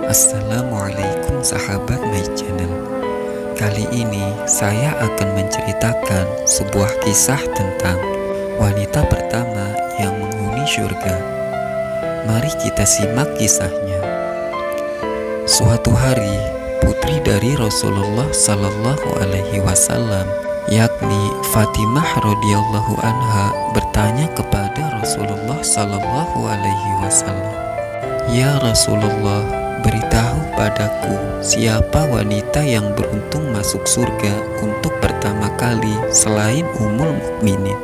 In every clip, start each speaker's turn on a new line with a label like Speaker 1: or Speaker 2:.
Speaker 1: Assalamualaikum sahabat my channel. Kali ini saya akan menceritakan sebuah kisah tentang wanita pertama yang menghuni surga. Mari kita simak kisahnya. Suatu hari, putri dari Rasulullah Sallallahu Alaihi Wasallam, yakni Fatimah radhiyallahu anha, bertanya kepada Rasulullah Sallallahu Alaihi Wasallam, "Ya Rasulullah, beritahu padaku siapa wanita yang beruntung masuk surga untuk pertama kali selain Ummul Mukminin."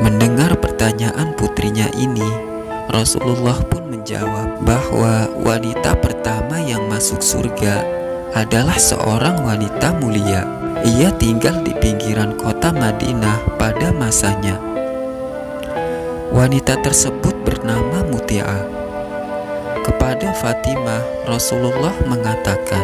Speaker 1: Mendengar pertanyaan putrinya ini, Rasulullah pun menjawab bahwa wanita pertama yang masuk surga adalah seorang wanita mulia. Ia tinggal di pinggiran kota Madinah pada masanya. Wanita tersebut bernama Muti'ah. Kepada Fatimah, Rasulullah mengatakan,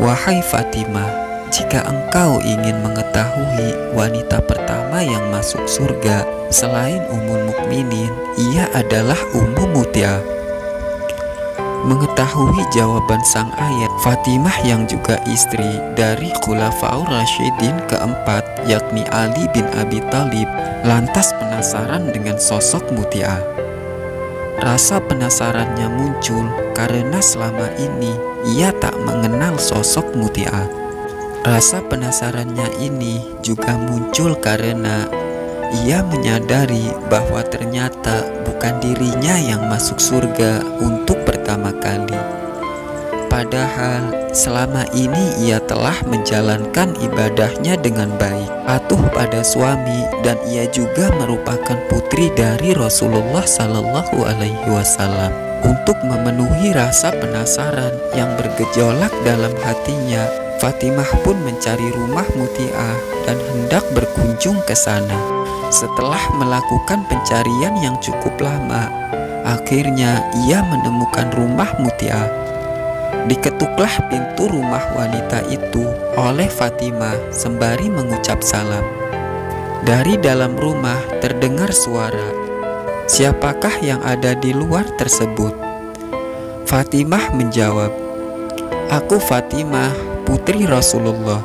Speaker 1: "Wahai Fatimah, jika engkau ingin mengetahui wanita pertama yang masuk surga selain Ummul Mukminin, ia adalah Ummu Muti'ah." Mengetahui jawaban sang ayah, Fatimah yang juga istri dari Khulafaur Rasyidin keempat, yakni Ali bin Abi Thalib, lantas penasaran dengan sosok Muti'ah. Rasa penasarannya muncul karena selama ini ia tak mengenal sosok Muti'ah. Rasa penasarannya ini juga muncul karena ia menyadari bahwa ternyata bukan dirinya yang masuk surga untuk pertama kali. Padahal selama ini ia telah menjalankan ibadahnya dengan baik, patuh pada suami, dan ia juga merupakan putri dari Rasulullah Sallallahu Alaihi Wasallam. Untuk memenuhi rasa penasaran yang bergejolak dalam hatinya, Fatimah pun mencari rumah Muti'ah dan hendak berkunjung ke sana. Setelah melakukan pencarian yang cukup lama, akhirnya ia menemukan rumah Muti'ah. Diketuklah pintu rumah wanita itu oleh Fatimah sembari mengucap salam. Dari dalam rumah terdengar suara, "Siapakah yang ada di luar tersebut?" Fatimah menjawab, "Aku Fatimah, putri Rasulullah."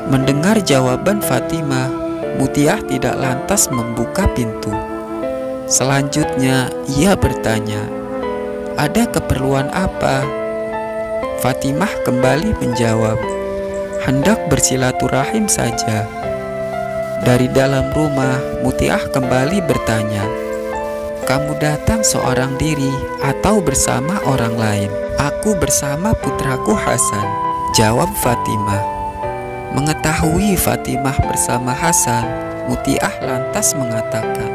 Speaker 1: Mendengar jawaban Fatimah, Muti'ah tidak lantas membuka pintu. Selanjutnya ia bertanya, "Ada keperluan apa?" Fatimah kembali menjawab, "Hendak bersilaturahim saja." Dari dalam rumah, Muti'ah kembali bertanya, "Kamu datang seorang diri atau bersama orang lain?" "Aku bersama putraku Hasan," jawab Fatimah. Mengetahui Fatimah bersama Hasan, Muti'ah lantas mengatakan,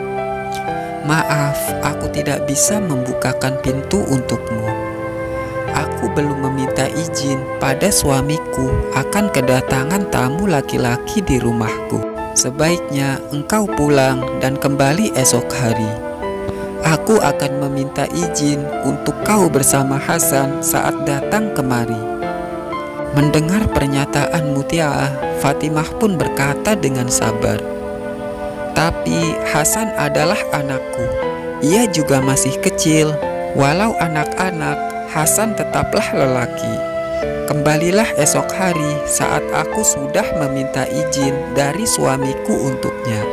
Speaker 1: "Maaf, aku tidak bisa membukakan pintu untukmu. Aku belum meminta izin pada suamiku akan kedatangan tamu laki-laki di rumahku. Sebaiknya engkau pulang dan kembali esok hari. Aku akan meminta izin untuk kau bersama Hasan saat datang kemari." Mendengar pernyataan Muti'ah, Fatimah pun berkata dengan sabar, "Tapi Hasan adalah anakku. Ia juga masih kecil. Walau anak-anak, Hasan tetaplah lelaki. Kembalilah esok hari saat aku sudah meminta izin dari suamiku untuknya,"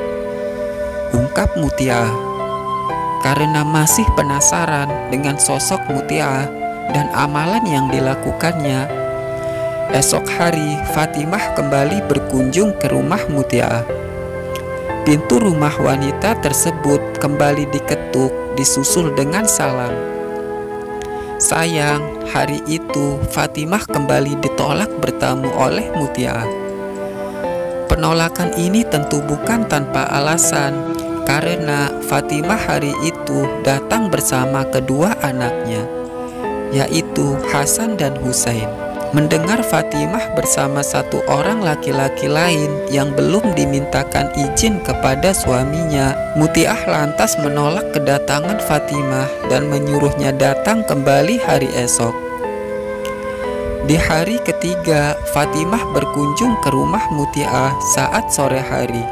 Speaker 1: ungkap Muti'ah. Karena masih penasaran dengan sosok Muti'ah dan amalan yang dilakukannya, esok hari Fatimah kembali berkunjung ke rumah Muti'ah. Pintu rumah wanita tersebut kembali diketuk, disusul dengan salam. Sayang, hari itu Fatimah kembali ditolak bertamu oleh Muti'ah. Penolakan ini tentu bukan tanpa alasan, karena Fatimah hari itu datang bersama kedua anaknya, yaitu Hasan dan Husain. Mendengar Fatimah bersama satu orang laki-laki lain yang belum dimintakan izin kepada suaminya, Muti'ah lantas menolak kedatangan Fatimah dan menyuruhnya datang kembali hari esok. Di hari ketiga, Fatimah berkunjung ke rumah Muti'ah saat sore hari.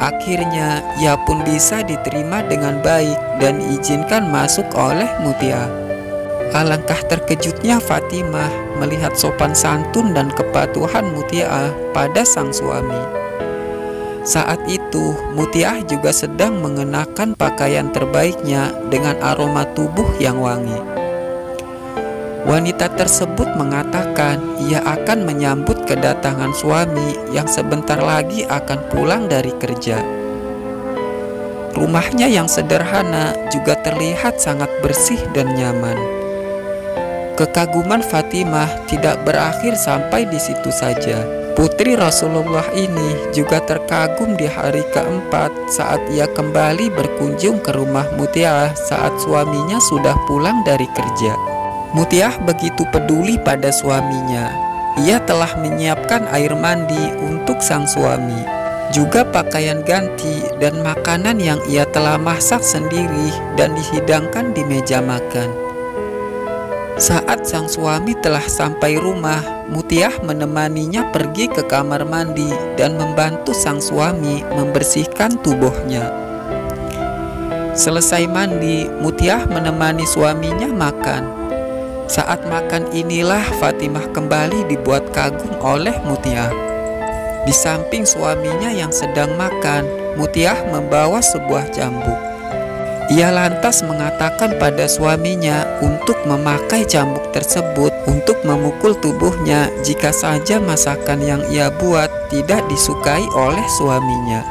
Speaker 1: Akhirnya ia pun bisa diterima dengan baik dan diizinkan masuk oleh Muti'ah. Alangkah terkejutnya Fatimah melihat sopan santun dan kepatuhan Muti'ah pada sang suami. Saat itu Muti'ah juga sedang mengenakan pakaian terbaiknya dengan aroma tubuh yang wangi. Wanita tersebut mengatakan ia akan menyambut kedatangan suami yang sebentar lagi akan pulang dari kerja. Rumahnya yang sederhana juga terlihat sangat bersih dan nyaman. Kekaguman Fatimah tidak berakhir sampai di situ saja. Putri Rasulullah ini juga terkagum di hari keempat saat ia kembali berkunjung ke rumah Muti'ah saat suaminya sudah pulang dari kerja. Muti'ah begitu peduli pada suaminya. Ia telah menyiapkan air mandi untuk sang suami, juga pakaian ganti dan makanan yang ia telah masak sendiri dan dihidangkan di meja makan. Saat sang suami telah sampai rumah, Muti'ah menemaninya pergi ke kamar mandi dan membantu sang suami membersihkan tubuhnya. Selesai mandi, Muti'ah menemani suaminya makan. Saat makan inilah Fatimah kembali dibuat kagum oleh Muti'ah. Di samping suaminya yang sedang makan, Muti'ah membawa sebuah cambuk. Ia lantas mengatakan pada suaminya untuk memakai cambuk tersebut untuk memukul tubuhnya jika saja masakan yang ia buat tidak disukai oleh suaminya.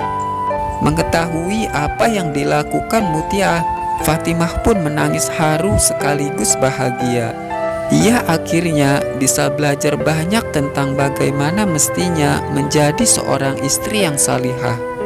Speaker 1: Mengetahui apa yang dilakukan Muti'ah, Fatimah pun menangis haru sekaligus bahagia. Ia akhirnya bisa belajar banyak tentang bagaimana mestinya menjadi seorang istri yang salihah.